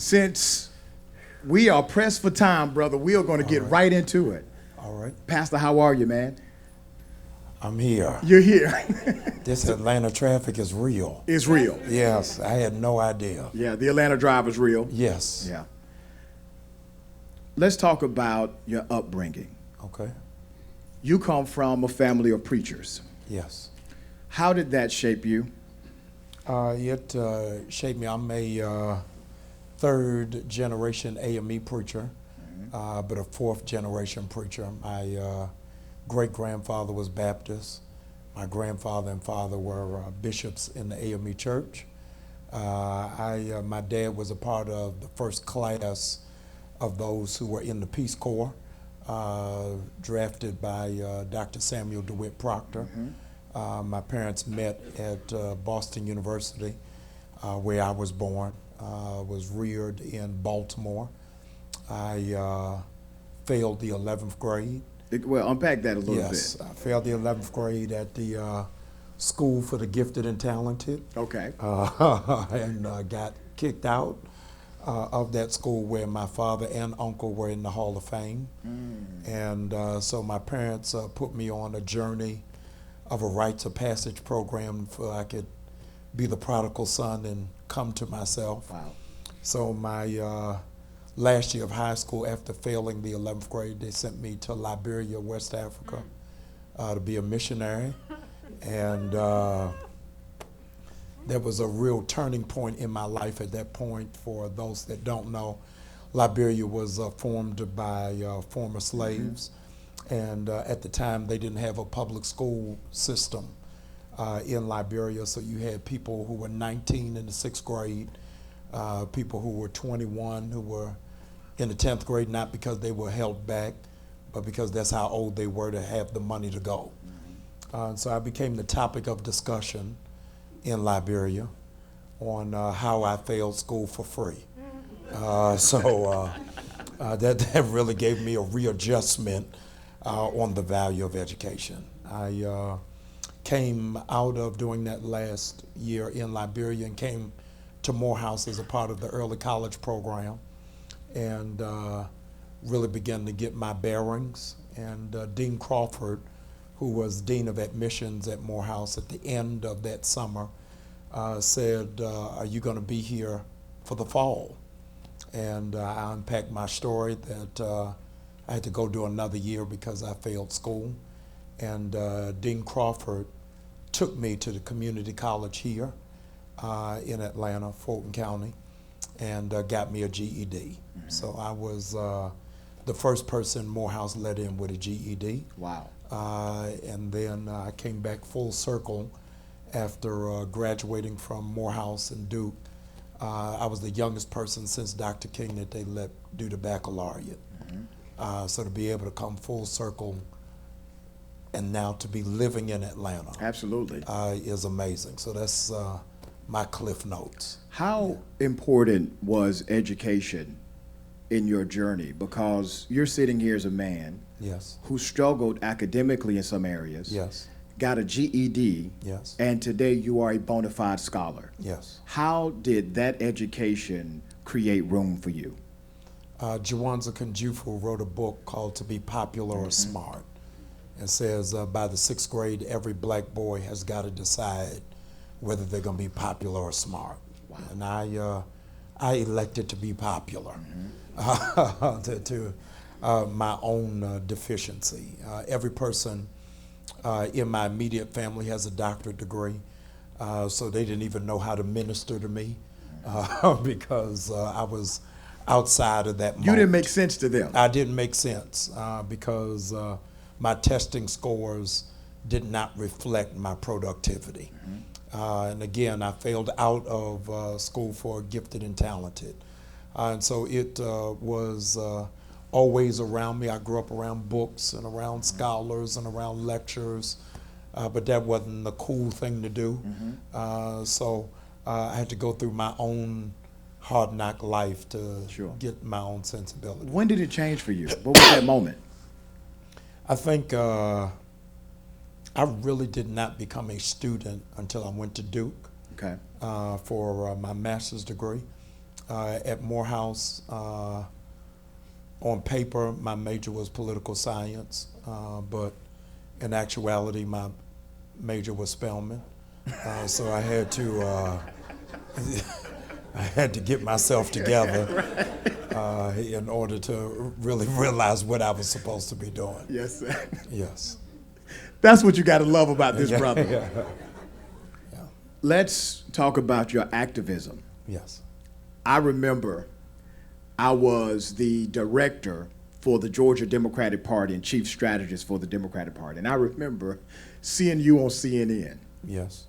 Since we are pressed for time, brother, we are going to get right into it. All right. Pastor, how are you, man? I'm here. You're here. This Atlanta traffic is real. It's real. Yes, I had no idea. Yeah, the Atlanta drive is real. Yes. Yeah. Let's talk about your upbringing. Okay. You come from a family of preachers. Yes. How did that shape you? It shaped me. I'm a third generation AME preacher, but a fourth generation preacher. My great grandfather was Baptist. My grandfather and father were bishops in the AME church. My dad was a part of the first class of those who were in the Peace Corps, drafted by Dr. Samuel DeWitt Proctor. My parents met at Boston University, where I was born. Was reared in Baltimore. I failed the 11th grade. Well, unpack that a little bit. Yes, I failed the 11th grade at the School for the Gifted and Talented. Okay. And got kicked out of that school where my father and uncle were in the Hall of Fame. And so my parents put me on a journey of a rites of passage program so I could be the prodigal son and come to myself. Wow. So my last year of high school, after failing the 11th grade, they sent me to Liberia, West Africa, to be a missionary. And there was a real turning point in my life at that point. For those that don't know, Liberia was formed by former slaves. And at the time, they didn't have a public school system in Liberia. So you had people who were 19 in the 6th grade, people who were 21 who were in the 10th grade, not because they were held back, but because that's how old they were to have the money to go. So I became the topic of discussion in Liberia on how I failed school for free. That really gave me a readjustment on the value of education. I came out of doing that last year in Liberia and came to Morehouse as a part of the early college program, and really began to get my bearings. And Dean Crawford, who was Dean of Admissions at Morehouse at the end of that summer, said, are you going to be here for the fall? And I unpacked my story that I had to go do another year because I failed school. And Dean Crawford took me to the community college here in Atlanta, Fulton County, and got me a GED. So I was the first person Morehouse let in with a GED. Wow. And then I came back full circle after graduating from Morehouse and Duke. I was the youngest person since Dr. King that they let do the baccalaureate. So to be able to come full circle and now to be living in Atlanta. Absolutely. Is amazing. So that's my Cliff Notes. How important was education in your journey? Because you're sitting here as a man Yes. who struggled academically in some areas, Yes. got a GED, Yes. and today you are a bona fide scholar. Yes. How did that education create room for you? Jawanza Kunjufu wrote a book called To Be Popular or Smart. It says by the 6th grade, every black boy has got to decide whether they're going to be popular or smart. Wow. And I elected to be popular to my own deficiency. Every person in my immediate family has a doctorate degree, so they didn't even know how to minister to me because I was outside of that moment. You didn't make sense to them. I didn't make sense because my testing scores did not reflect my productivity. And again, I failed out of school for gifted and talented. And so it was always around me. I grew up around books and around scholars and around lectures, but that wasn't the cool thing to do. So I had to go through my own hard knock life to get my own sensibility. When did it change for you? What was that moment? I think I really did not become a student until I went to Duke for my master's degree. at Morehouse. On paper, my major was political science, but in actuality, my major was Spelman. So I had to I had to get myself together in order to really realize what I was supposed to be doing. Yes, sir. Yes. That's what you got to love about this brother. Yeah. Let's talk about your activism. Yes. I remember I was the director for the Georgia Democratic Party and chief strategist for the Democratic Party. And I remember seeing you on CNN. Yes.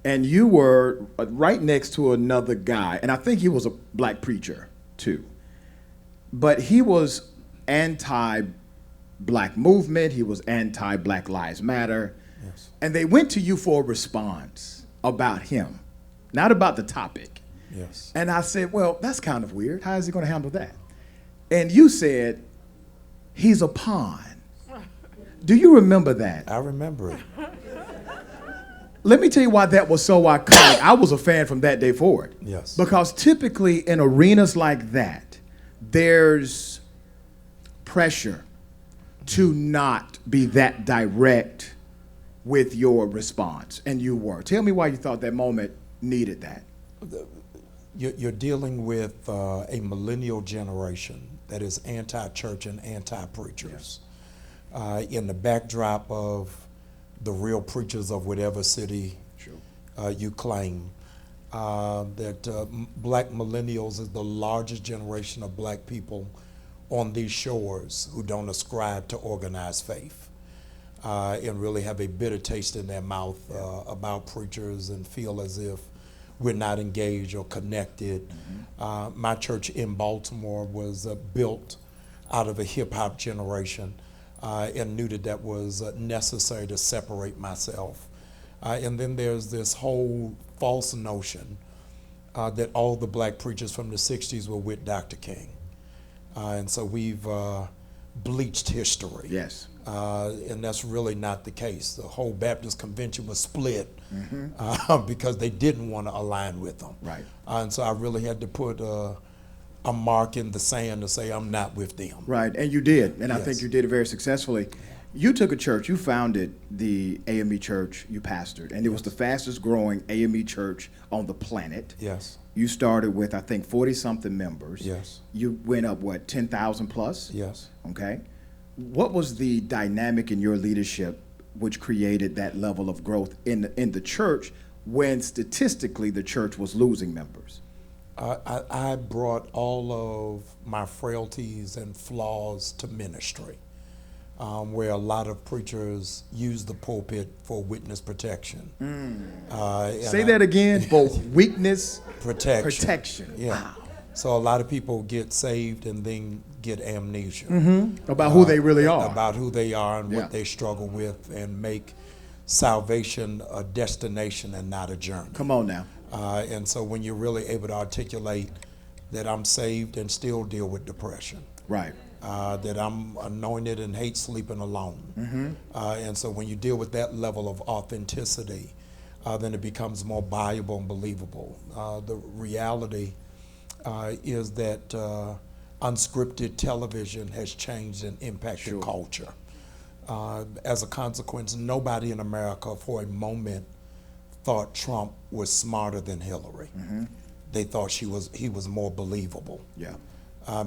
And you were right next to another guy, and I think he was a black preacher too. But he was anti-black movement, he was anti-Black Lives Matter. Yes. And they went to you for a response about him, not about the topic. Yes. And I said, well, that's kind of weird. How is he going to handle that? And you said, he's a pawn. Do you remember that? I remember it. Let me tell you why that was so iconic. I was a fan from that day forward. Yes. Because typically in arenas like that, there's pressure to not be that direct with your response. And you were. Tell me why you thought that moment needed that. You're dealing with a millennial generation that is anti-church and anti-preachers. Yes. In the backdrop of the real preachers of whatever city you claim, that black millennials is the largest generation of black people on these shores who don't ascribe to organized faith and really have a bitter taste in their mouth about preachers and feel as if we're not engaged or connected. Mm-hmm. My church in Baltimore was built out of a hip-hop generation and knew that was necessary to separate myself. And then there's this whole false notion that all the black preachers from the 60s were with Dr. King. And so we've bleached history. Yes. And that's really not the case. The whole Baptist convention was split because they didn't want to align with them. Right. And so I really had to put a mark in the sand to say I'm not with them. Right, and you did, and Yes. I think you did it very successfully. You took a church, you founded the AME church you pastored, and it was the fastest growing AME church on the planet. Yes. You started with, I think, 40-something members. Yes. You went up, what, 10,000 plus? Yes. Okay. What was the dynamic in your leadership which created that level of growth in the church when statistically the church was losing members? I brought all of my frailties and flaws to ministry, where a lot of preachers use the pulpit for witness protection. Say that again, for weakness protection. Yeah. Wow. So a lot of people get saved and then get amnesia. About who they really are. About who they are and Yeah. what they struggle with, and make salvation a destination and not a journey. Come on now. And so when you're really able to articulate that I'm saved and still deal with depression, Right. that I'm anointed and hate sleeping alone. And so when you deal with that level of authenticity, then it becomes more viable and believable. The reality is that unscripted television has changed and impacted culture. As a consequence, nobody in America for a moment thought Trump was smarter than Hillary. They thought he was more believable. Yeah.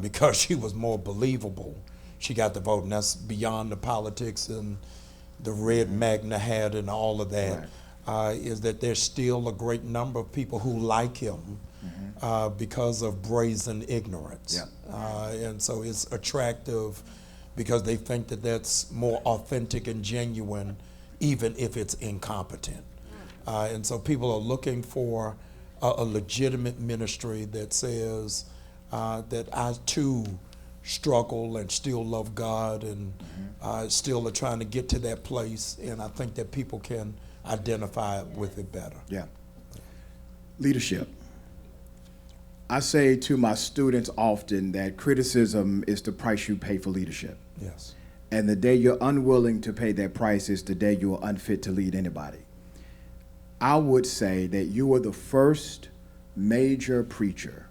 Because she was more believable, she got the vote. And that's beyond the politics and the red Magna hat and all of that. Is that there's still a great number of people who like him because of brazen ignorance. And so it's attractive because they think that that's more authentic and genuine, even if it's incompetent. And so people are looking for a legitimate ministry that says that I too struggle and still love God and still are trying to get to that place. And I think that people can identify with it better. Yeah. Leadership. I say to my students often that criticism is the price you pay for leadership. Yes. And the day you're unwilling to pay that price is the day you are unfit to lead anybody. I would say that you were the first major preacher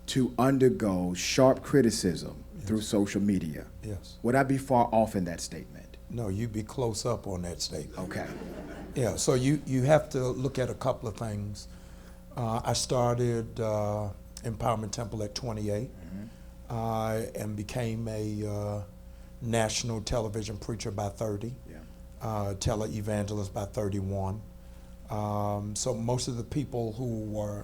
to undergo sharp criticism through social media. Yes. Would I be far off in that statement? No, you'd be close up on that statement. Okay. Yeah, so you have to look at a couple of things. I started Empowerment Temple at 28 and became a national television preacher by 30, tele-evangelist by 31. So most of the people who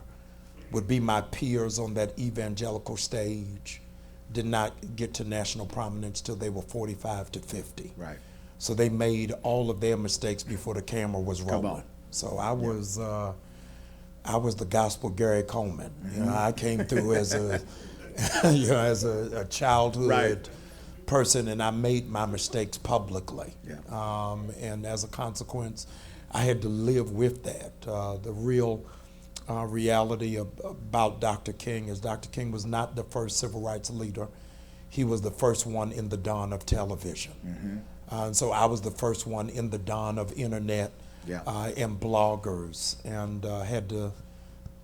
would be my peers on that evangelical stage did not get to national prominence till they were 45 to 50. Right. So they made all of their mistakes before the camera was rolling. Come on. So I was the gospel Gary Coleman. You know, I came through as a as a childhood person, and I made my mistakes publicly. Yeah. And as a consequence, I had to live with that. The real reality about Dr. King is Dr. King was not the first civil rights leader. He was the first one in the dawn of television. And so I was the first one in the dawn of internet and bloggers, and had to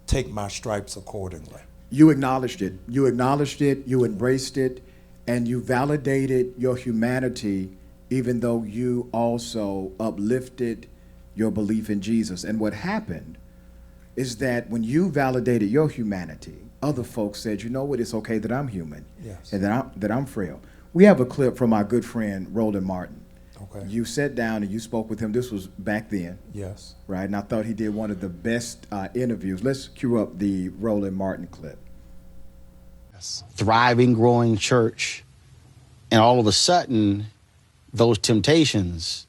take my stripes accordingly. You acknowledged it. You acknowledged it. You embraced it. And you validated your humanity, even though you also uplifted your belief in Jesus. And what happened is that when you validated your humanity, other folks said, you know what, it's okay that I'm human, and that I'm frail. We have a clip from our good friend Roland Martin. Okay. You sat down and you spoke with him. This was back then. Yes. Right, and I thought he did one of the best interviews. Let's cue up the Roland Martin clip. Thriving, growing church, and all of a sudden, those temptations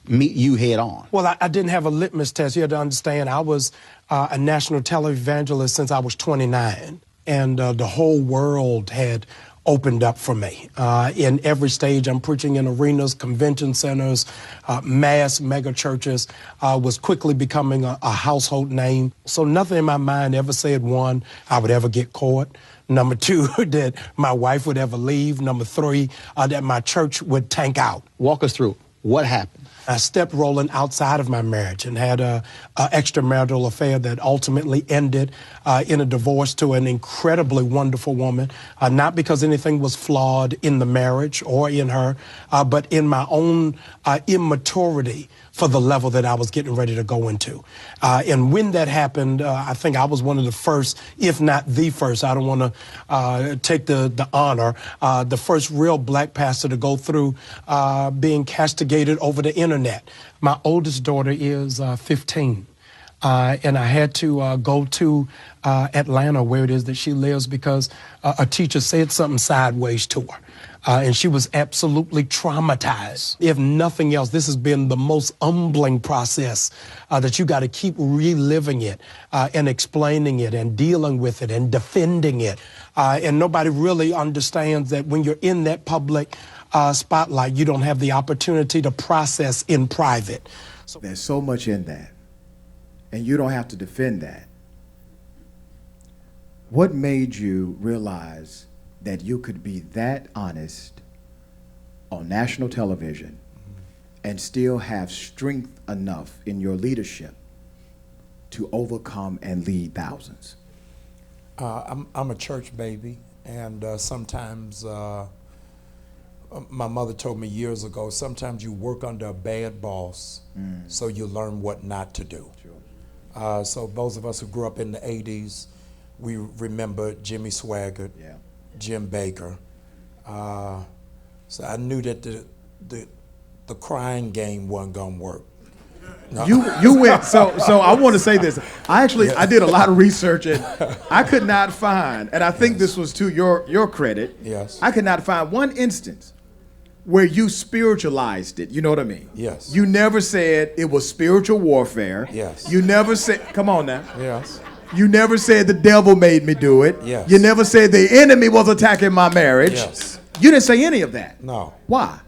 meet you head on. Well, I didn't have a litmus test. You had to understand, I was a national televangelist since I was 29, and the whole world had opened up for me. In every stage, I'm preaching in arenas, convention centers, mass mega churches, was quickly becoming a household name. So nothing in my mind ever said, one, I would ever get caught. Number two, that my wife would ever leave. Number three, that my church would tank out. Walk us through what happened. I stepped Roland outside of my marriage and had a extramarital affair that ultimately ended in a divorce to an incredibly wonderful woman, not because anything was flawed in the marriage or in her, but in my own immaturity for the level that I was getting ready to go into. And when that happened, I think I was one of the first, if not the first, I don't want to take the honor, the first real black pastor to go through being castigated over the internet. My oldest daughter is 15. And I had to go to Atlanta, where it is that she lives, because a teacher said something sideways to her. And she was absolutely traumatized. If nothing else, this has been the most humbling process that you got to keep reliving it and explaining it and dealing with it and defending it. And nobody really understands that when you're in that public spotlight, you don't have the opportunity to process in private. So there's so much in that, and you don't have to defend that. What made you realize that you could be that honest on national television and still have strength enough in your leadership to overcome and lead thousands? I'm a church baby, and sometimes my mother told me years ago, sometimes you work under a bad boss so you learn what not to do. Sure. So those of us who grew up in the 80s, we remember Jimmy Swaggart, Jim Baker. So I knew that the crying game wasn't gonna work. No. You went, so I want to say this. I did a lot of research, and I could not find, and I think this was to your credit. Yes. I could not find one instance where you spiritualized it. You know what I mean? Yes. You never said it was spiritual warfare. Yes. You never said, come on now. Yes. You never said the devil made me do it. Yes. You never said the enemy was attacking my marriage. Yes. You didn't say any of that. No. Why?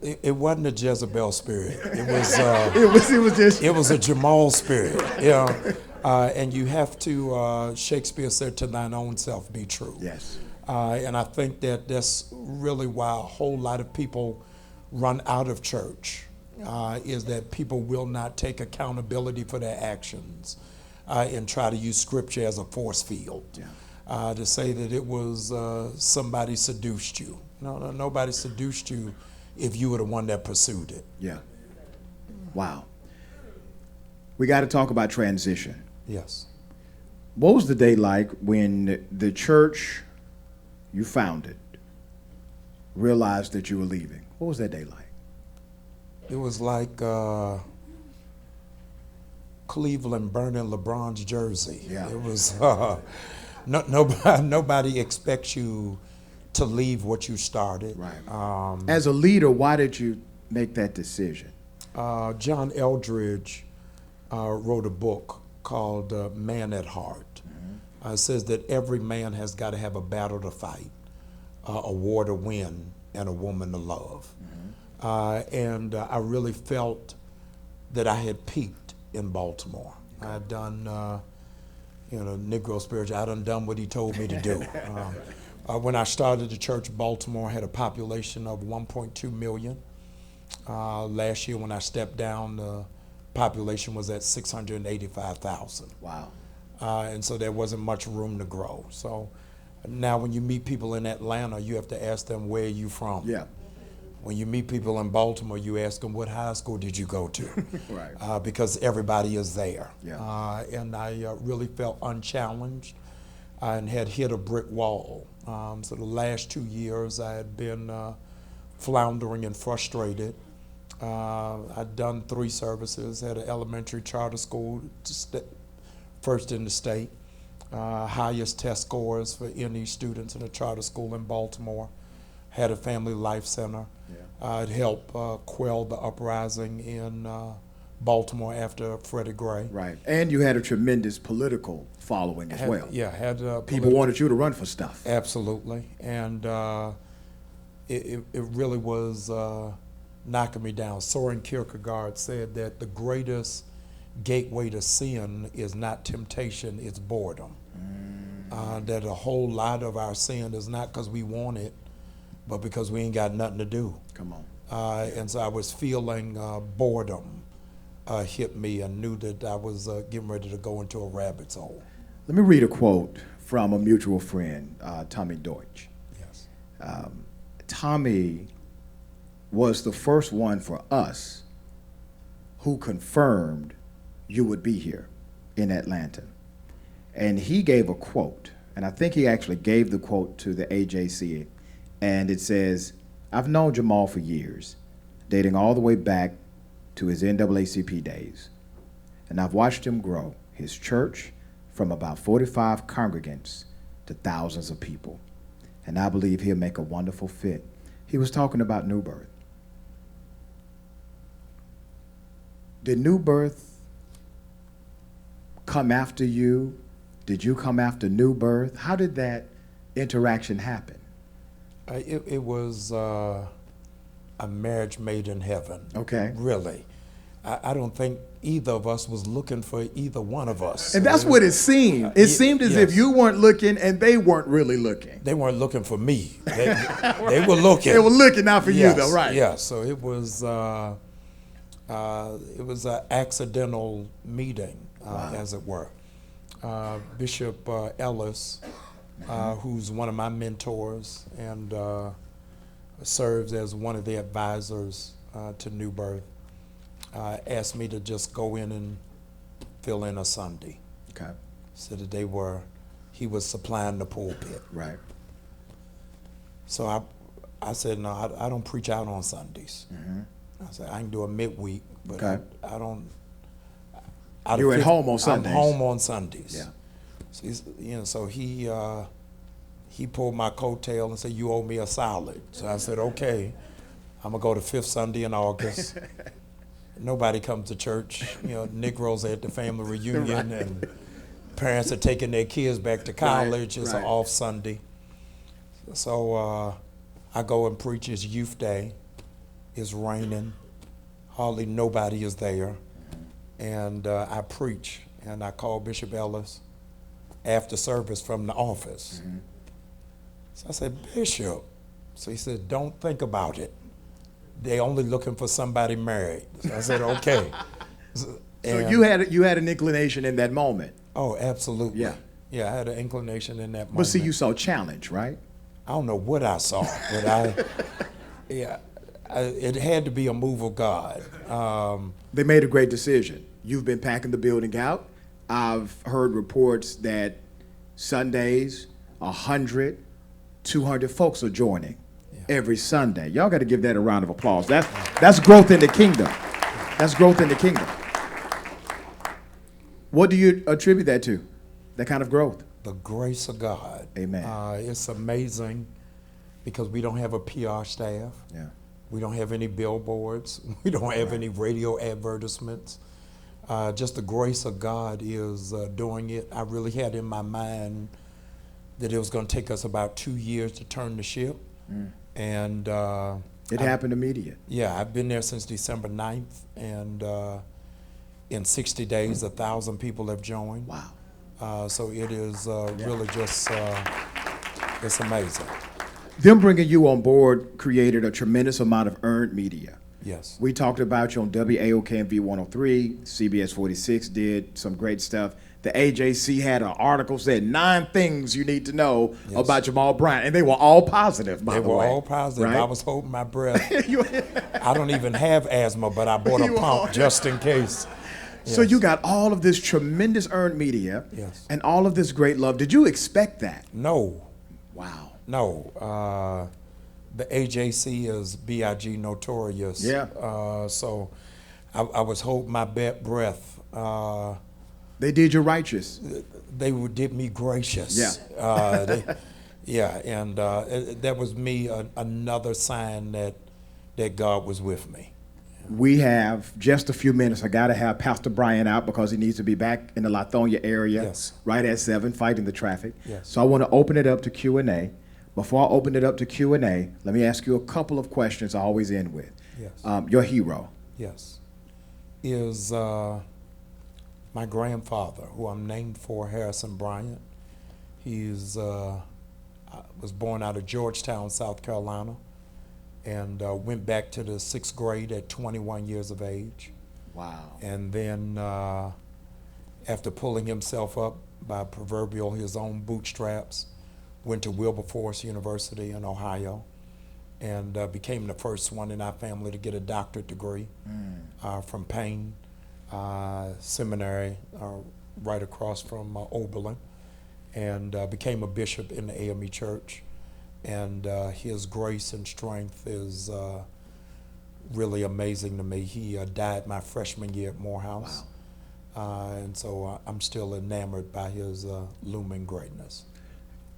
It wasn't a Jezebel spirit. It was. It was just. It was a Jamal spirit. And you have to. Shakespeare said, "To thine own self be true." Yes. And I think that that's really why a whole lot of people run out of church. Is that people will not take accountability for their actions and try to use scripture as a force field. to say that it was somebody seduced you. No, nobody seduced you if you were the one that pursued it. Yeah. Wow. We got to talk about transition. Yes. What was the day like when the church you founded realized that you were leaving? What was that day like? It was like Cleveland burning LeBron's jersey. Yeah. It was nobody expects you to leave what you started. Right. As a leader, why did you make that decision? John Eldridge wrote a book called Man at Heart. It says that every man has got to have a battle to fight, a war to win, and a woman to love. And I really felt that I had peaked in Baltimore. I had done, Negro spiritual. I done what he told me to do. When I started the church, Baltimore had a population of 1.2 million. Last year when I stepped down, the population was at 685,000. Wow. And so there wasn't much room to grow. So now when you meet people in Atlanta, you have to ask them, where are you from? Yeah. When you meet people in Baltimore, you ask them, what high school did you go to? Right. Because everybody is there. Yeah. And I really felt unchallenged and had hit a brick wall. So the last 2 years I had been floundering and frustrated. I'd done 3 services, had an elementary charter school, first in the state, highest test scores for any students in a charter school in Baltimore, had a family life center. Yeah. I'd helped quell the uprising in Baltimore after Freddie Gray. Right. And you had a tremendous political following as well. Yeah, had People wanted you to run for stuff. Absolutely. And it really was knocking me down. Soren Kierkegaard said that the greatest gateway to sin is not temptation, it's boredom. That a whole lot of our sin is not because we want it, but because we ain't got nothing to do. Come on. And so I was feeling boredom hit me and knew that I was getting ready to go into a rabbit's hole. Let me read a quote from a mutual friend, Tommy Deutsch. Yes. Tommy was the first one for us who confirmed you would be here in Atlanta. And he gave a quote, and I think he actually gave the quote to the AJC, and it says, I've known Jamal for years, dating all the way back to his NAACP days, and I've watched him grow his church from about 45 congregants to thousands of people, and I believe he'll make a wonderful fit. He was talking about New Birth. Did New Birth come after you? Did you come after New Birth? How did that interaction happen? It was a marriage made in heaven. Okay. Really. I don't think either of us was looking for either one of us. And that's what it seemed. It seemed as if you weren't looking and they weren't really looking. They weren't looking for me. They were looking. They were looking out for you, though, right? Yeah. So it was an accidental meeting, as it were. Bishop Ellis, who's one of my mentors and serves as one of the advisors to New Birth, asked me to just go in and fill in a Sunday. Okay. So that he was supplying the pulpit. Right. So I said, no, I don't preach out on Sundays. Mm-hmm. I said, I can do a midweek, but Okay. I don't. You're at home on Sundays. I'm home on Sundays. Yeah. So he pulled my coattail and said, you owe me a salad. So I said, okay, I'm gonna go to 5th Sunday in August. Nobody comes to church. Negroes are at the family reunion Right. and parents are taking their kids back to college. It's an right. off Sunday. So I go and preach. It's youth day. It's raining. Hardly nobody is there. And I preach. And I call Bishop Ellis after service from the office. Mm-hmm. So I said, Bishop. So he said, don't think about it. They only looking for somebody married. So I said, okay. So you had an inclination in that moment. Oh, absolutely. Yeah. Yeah, I had an inclination in that moment. But see, you saw challenge, right? I don't know what I saw, but it had to be a move of God. They made a great decision. You've been packing the building out. I've heard reports that Sundays, 100, 200 folks are joining every Sunday. Y'all got to give that a round of applause. That's growth in the kingdom. That's growth in the kingdom. What do you attribute that to, that kind of growth? The grace of God. Amen. It's amazing because we don't have a PR staff. Yeah. We don't have any billboards. We don't have any radio advertisements. Just the grace of God is doing it. I really had in my mind that it was going to take us about 2 years to turn the ship. And it happened immediate. Yeah, I've been there since December 9th, and in 60 days, 1,000 people have joined. Wow. So it is really just, it's amazing. Them bringing you on board created a tremendous amount of earned media. Yes. We talked about you on WAOKMV 103, CBS 46 did some great stuff. The AJC had an article said 9 things you need to know about Jamal Bryant, and they were all positive, by the way. They were all positive. Right? I was holding my breath. I don't even have asthma, but I bought a pump just in case. So you got all of this tremendous earned media and all of this great love. Did you expect that? No. Wow. No. The AJC is BIG notorious. Yeah. So I was holding my breath. They did you righteous. They did me gracious. Yeah. And that was me another sign that God was with me. We have just a few minutes. I got to have Pastor Bryant out because he needs to be back in the Lithonia area right at 7, fighting the traffic. Yes. So I want to open it up to Q&A. Before I open it up to Q&A, let me ask you a couple of questions I always end with. Yes. Your hero. Yes. Is my grandfather, who I'm named for, Harrison Bryant. He's was born out of Georgetown, South Carolina, and went back to the 6th grade at 21 years of age. Wow. And then after pulling himself up by proverbial his own bootstraps, went to Wilberforce University in Ohio, and became the first one in our family to get a doctorate degree from Payne Seminary right across from Oberlin, and became a bishop in the AME Church. And his grace and strength is really amazing to me. He died my freshman year at Morehouse. Wow. And so I'm still enamored by his looming greatness.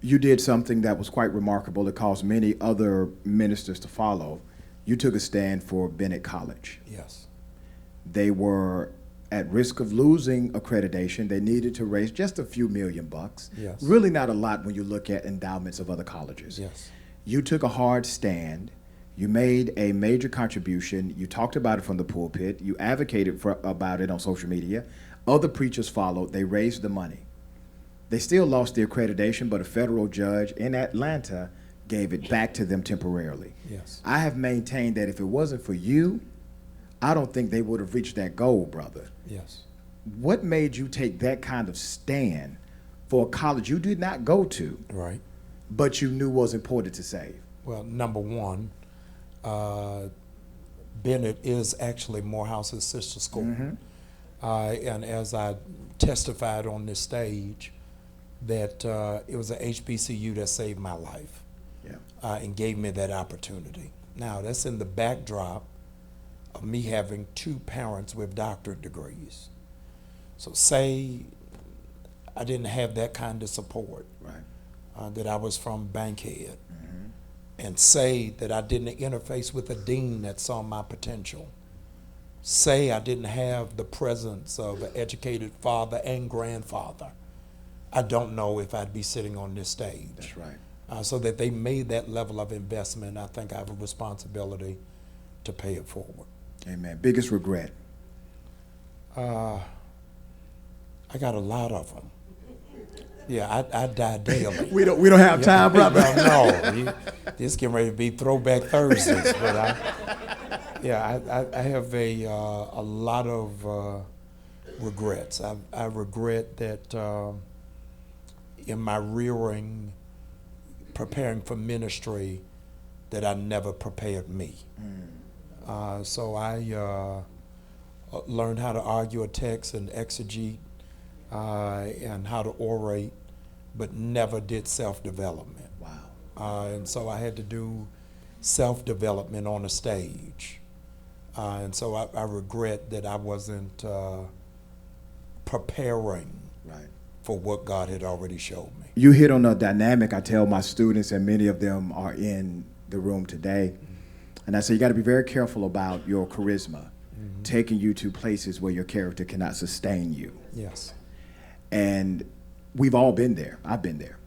You did something that was quite remarkable that caused many other ministers to follow. You took a stand for Bennett College. Yes. They were at risk of losing accreditation. They needed to raise just a few $1,000,000. Yes. Really not a lot when you look at endowments of other colleges. Yes. You took a hard stand. You made a major contribution. You talked about it from the pulpit. You advocated about it on social media. Other preachers followed. They raised the money. They still lost the accreditation, but a federal judge in Atlanta gave it back to them temporarily. Yes. I have maintained that if it wasn't for you, I don't think they would have reached that goal, brother. Yes. What made you take that kind of stand for a college you did not go to, Right. but you knew was important to save? Well, number one, Bennett is actually Morehouse's sister school. Mm-hmm. And as I testified on this stage, that it was a HBCU that saved my life and gave me that opportunity. Now, that's in the backdrop of me having 2 parents with doctorate degrees. So say I didn't have that kind of support, Right. that I was from Bankhead, and say that I didn't interface with a dean that saw my potential, say I didn't have the presence of an educated father and grandfather, I don't know if I'd be sitting on this stage. That's right. So that they made that level of investment, I think I have a responsibility to pay it forward. Amen. Biggest regret? I got a lot of them. Yeah, I die daily. We don't have time, brother. No, this getting ready to be Throwback Thursdays, but I have a lot of regrets. I regret that in my rearing, preparing for ministry, that I never prepared me. So I learned how to argue a text and exegete and how to orate, but never did self-development. Wow. And so I had to do self-development on a stage. And so I regret that I wasn't preparing Right. for what God had already showed me. You hit on a dynamic I tell my students, and many of them are in the room today. And I say you got to be very careful about your charisma taking you to places where your character cannot sustain you. Yes. And we've all been there. I've been there.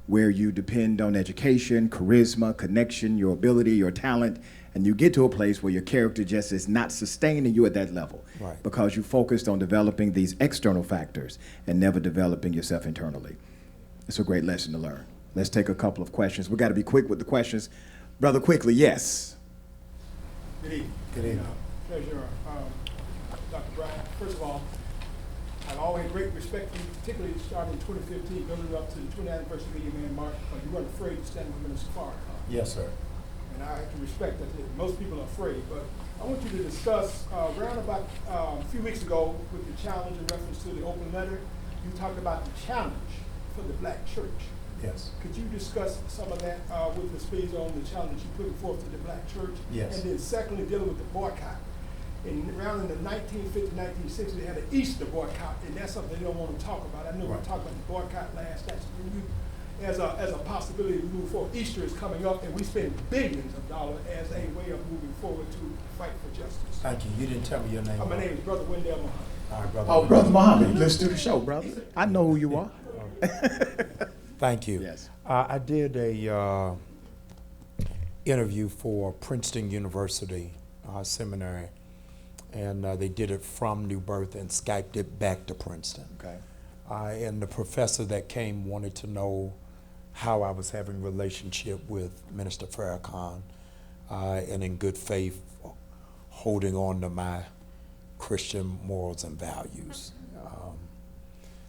Where you depend on education, charisma, connection, your ability, your talent, and you get to a place where your character just is not sustaining you at that level. Right. Because you focused on developing these external factors and never developing yourself internally. It's a great lesson to learn. Let's take a couple of questions. We got to be quick with the questions. Brother, quickly, yes. Good evening. Good evening. Pleasure, Dr. Bryant. First of all, I've always great respect for you, particularly starting in 2015, building up to the 20th anniversary of the Man March, because you weren't afraid to stand with Minister Farr. Yes, sir. And I have to respect that. Most people are afraid, but I want you to discuss, around about a few weeks ago with the challenge in reference to the open letter, you talked about the challenge for the black church. Yes. Could you discuss some of that with us, please, on the challenge you put forth to the black church? Yes. And then secondly, dealing with the boycott. Around in the 1950, 1960, they had an Easter boycott, and that's something they don't want to talk about. I know we talked about the boycott last night. As a possibility to move forward. Easter is coming up, and we spend billions of dollars as a way of moving forward to fight for justice. Thank you. You didn't tell me your name. My name is Brother Wendell Muhammad. All right, brother. Oh, Brother Muhammad, let's do the show, brother. I know who you are. Thank you. Yes. I did a interview for Princeton University Seminary, and they did it from New Birth and Skyped it back to Princeton. Okay. And the professor that came wanted to know how I was having a relationship with Minister Farrakhan, and in good faith, holding on to my Christian morals and values.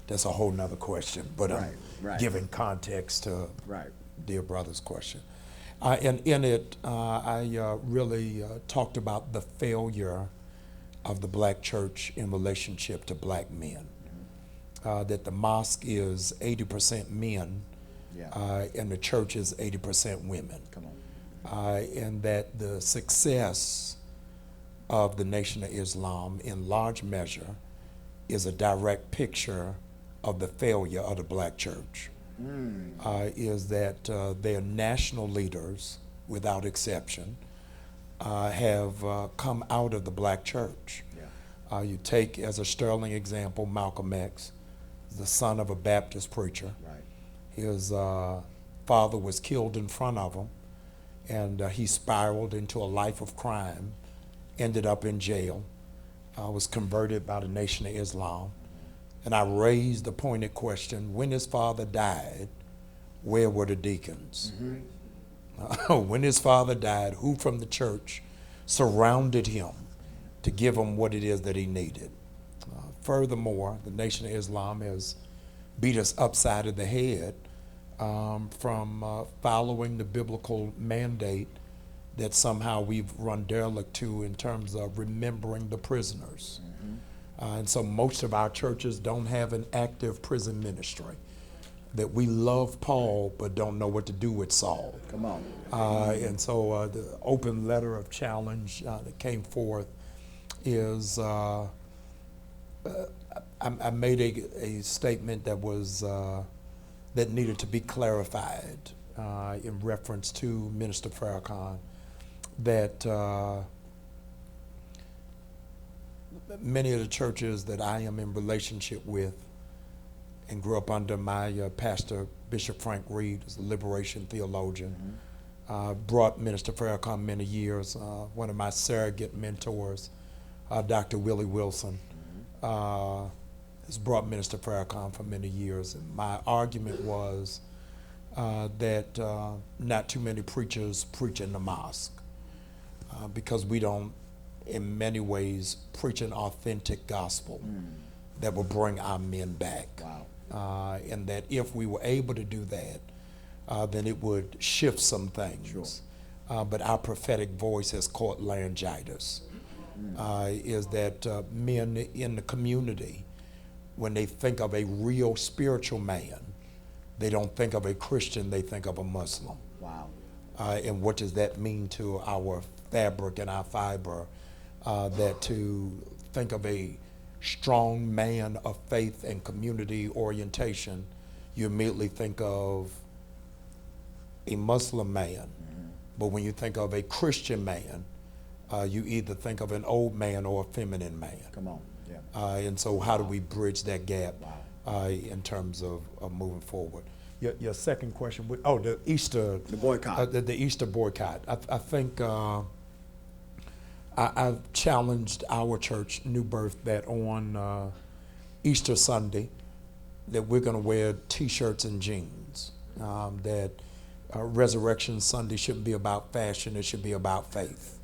That's a whole nother question, but I'm Right. giving context to Right. dear brother's question. And in it, I really talked about the failure of the black church in relationship to black men. That the mosque is 80% men, Yeah. and the church is 80% women. Come on. And that the success of the Nation of Islam in large measure is a direct picture of the failure of the black church. Is that their national leaders, without exception, have come out of the black church. Yeah. You take as a sterling example Malcolm X, the son of a Baptist preacher. Right. His father was killed in front of him, and he spiraled into a life of crime, ended up in jail, was converted by the Nation of Islam. And I raised the pointed question, when his father died, where were the deacons? When his father died, who from the church surrounded him to give him what it is that he needed? Furthermore, the Nation of Islam has beat us upside of the head from following the biblical mandate that somehow we've run derelict to in terms of remembering the prisoners. And so most of our churches don't have an active prison ministry. That we love Paul but don't know what to do with Saul. Come on. And so the open letter of challenge that came forth is I made a statement that was that needed to be clarified in reference to Minister Farrakhan, that many of the churches that I am in relationship with and grew up under my pastor, Bishop Frank Reed, is a liberation theologian, brought Minister Farrakhan many years. One of my surrogate mentors, Dr. Willie Wilson, has brought Minister Farrakhan for many years. And my argument was that not too many preachers preach in the mosque because we don't, in many ways, preach an authentic gospel that will bring our men back. Wow. and that if we were able to do that, then it would shift some things. Sure. But our prophetic voice has caught laryngitis. Is that men in the community, when they think of a real spiritual man, they don't think of a Christian, they think of a Muslim. Wow. And what does that mean to our fabric and our fiber? That to think of a strong man of faith and community orientation, you immediately think of a Muslim man. But when you think of a Christian man, you either think of an old man or a feminine man. Come on. Yeah. And so how do we bridge that gap in terms of moving forward? Your second question, the Easter. The boycott. The Easter boycott. I think I've challenged our church, New Birth, that on Easter Sunday, that we're going to wear T-shirts and jeans. That Resurrection Sunday shouldn't be about fashion, it should be about faith.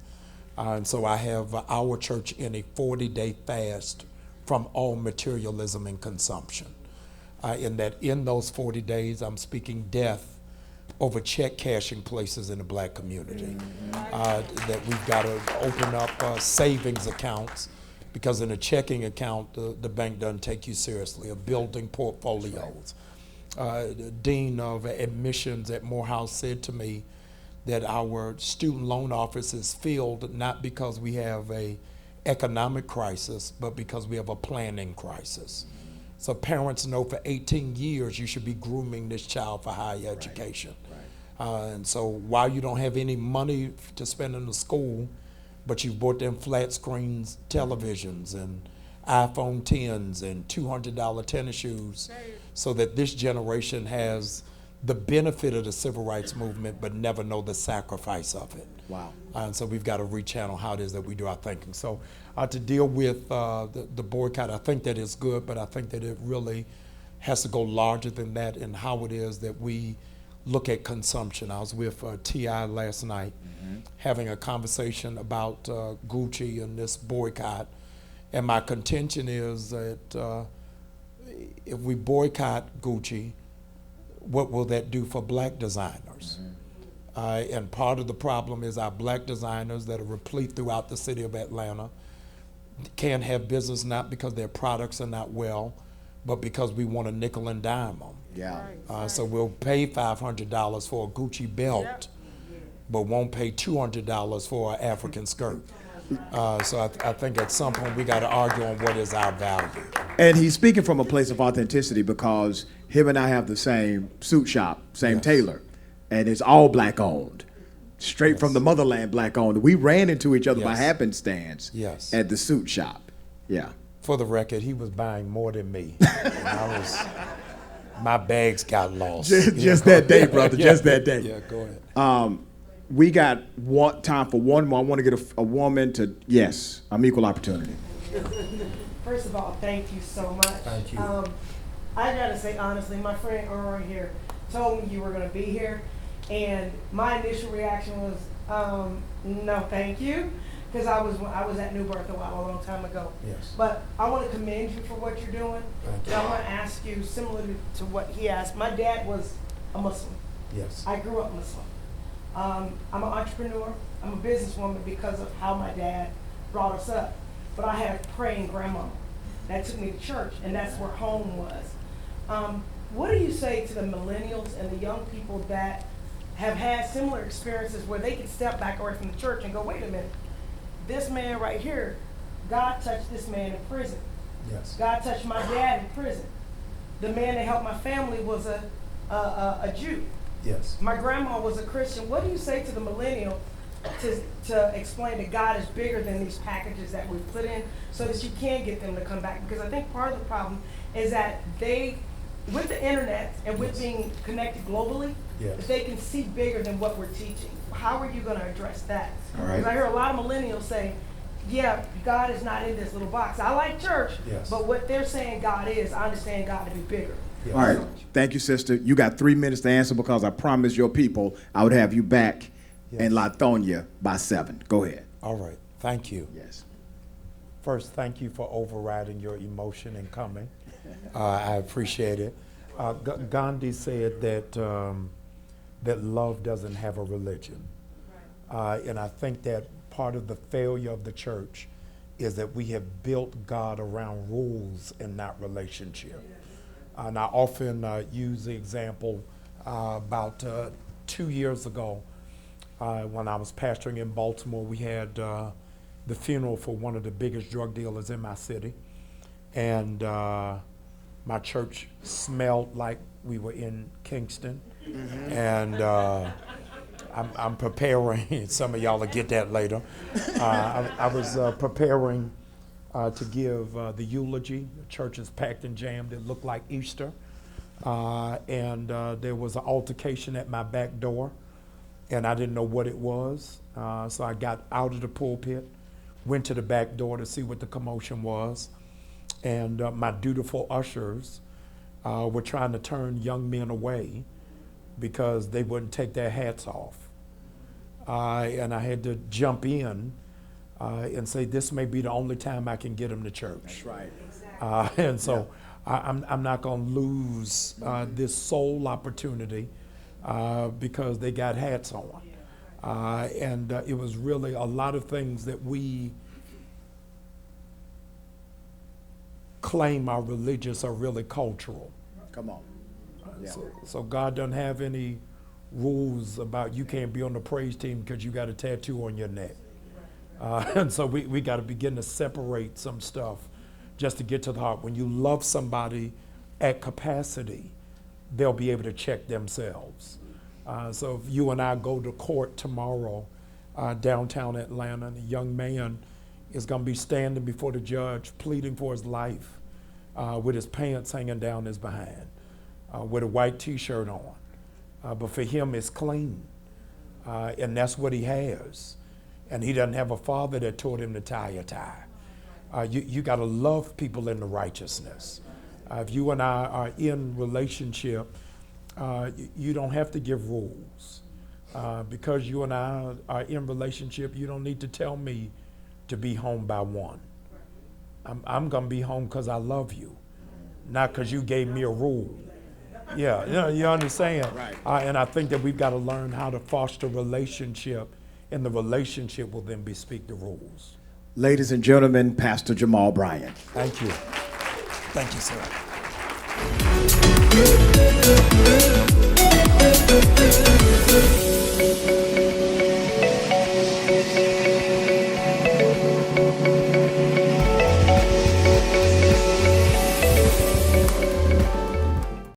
And so I have our church in a 40-day fast from all materialism and consumption. In that in those 40 days, I'm speaking death over check cashing places in the black community. That we've got to open up savings accounts, because in a checking account, the bank doesn't take you seriously, of building portfolios. The dean of admissions at Morehouse said to me that our student loan office is filled not because we have a economic crisis, but because we have a planning crisis. So parents know for 18 years you should be grooming this child for higher education. And so while you don't have any money to spend in the school, but you've bought them flat screens televisions and iPhone 10s and $200 tennis shoes, so that this generation has the benefit of the civil rights movement but never know the sacrifice of it. Wow. And so we've got to rechannel how it is that we do our thinking. So to deal with the boycott, I think that is good, but I think that it really has to go larger than that in how it is that we look at consumption. I was with T.I. last night having a conversation about Gucci and this boycott. And my contention is that if we boycott Gucci, what will that do for black designers? And part of the problem is our black designers that are replete throughout the city of Atlanta can't have business, not because their products are not well, but because we want to nickel and dime them. Yeah. So we'll pay $500 for a Gucci belt, but won't pay $200 for an African skirt. So I think at some point we got to argue on what is our value. And he's speaking from a place of authenticity, because him and I have the same suit shop, same tailor, and it's all black owned, straight from the motherland, black owned. We ran into each other by happenstance at the suit shop. Yeah. For the record, he was buying more than me. And my bags got lost. Just that day, brother. Just that day. Yeah, go ahead. We got time for one more. I want to get a woman to, yes, I'm equal opportunity. First of all, thank you so much. Thank you. I gotta say honestly, my friend Earl here told me you were gonna be here, and my initial reaction was, no, thank you, because I was at New Birth a long time ago. Yes. But I want to commend you for what you're doing. Thank you. And I want to ask you, similar to what he asked. My dad was a Muslim. Yes. I grew up Muslim. I'm an entrepreneur. I'm a businesswoman because of how my dad brought us up. But I had a praying grandma that took me to church, and that's where home was. What do you say to the millennials and the young people that have had similar experiences where they can step back away from the church and go, wait a minute, this man right here, God touched this man in prison. Yes. God touched my dad in prison. The man that helped my family was a Jew. Yes. My grandma was a Christian. What do you say to the millennial to explain that God is bigger than these packages that we've put in, so that you can get them to come back? Because I think part of the problem is that they, with the internet and with being connected globally, that they can see bigger than what we're teaching. How are you going to address that? All right. Because I hear a lot of millennials say, yeah, God is not in this little box. I like church, but what they're saying God is, I understand God to be bigger. Yes. All right. Thank you, sister. You got 3 minutes to answer, because I promised your people I would have you back in Lithonia by 7. Go ahead. All right. Thank you. Yes. First, thank you for overriding your emotion and coming. I appreciate it. Gandhi said that that love doesn't have a religion, and I think that part of the failure of the church is that we have built God around rules and not relationship. And I often use the example about 2 years ago when I was pastoring in Baltimore. We had the funeral for one of the biggest drug dealers in my city, and my church smelled like we were in Kingston. And I'm preparing, some of y'all will get that later. I was preparing to give the eulogy. The church is packed and jammed. It looked like Easter. And there was an altercation at my back door, and I didn't know what it was. So I got out of the pulpit, went to the back door to see what the commotion was. And my dutiful ushers were trying to turn young men away because they wouldn't take their hats off. And I had to jump in and say, this may be the only time I can get them to church. That's right. And so I'm not going to lose this sole opportunity because they got hats on. And it was really a lot of things that we claim are religious are really cultural. Come on. Yeah. So God doesn't have any rules about you can't be on the praise team because you got a tattoo on your neck. And so we got to begin to separate some stuff just to get to the heart. When you love somebody at capacity, they'll be able to check themselves. So if you and I go to court tomorrow downtown Atlanta, and a young man is going to be standing before the judge pleading for his life with his pants hanging down his behind, with a white T-shirt on. But for him, it's clean. And that's what he has. And he doesn't have a father that taught him to tie a tie. You got to love people in the righteousness. If you and I are in relationship, you don't have to give rules. Because you and I are in relationship, you don't need to tell me to be home by 1. I'm going to be home because I love you, not because you gave me a rule. Yeah, you understand? Right. And I think that we've got to learn how to foster relationship, and the relationship will then bespeak the rules. Ladies and gentlemen, Pastor Jamal Bryant. Thank you. Thank you, sir.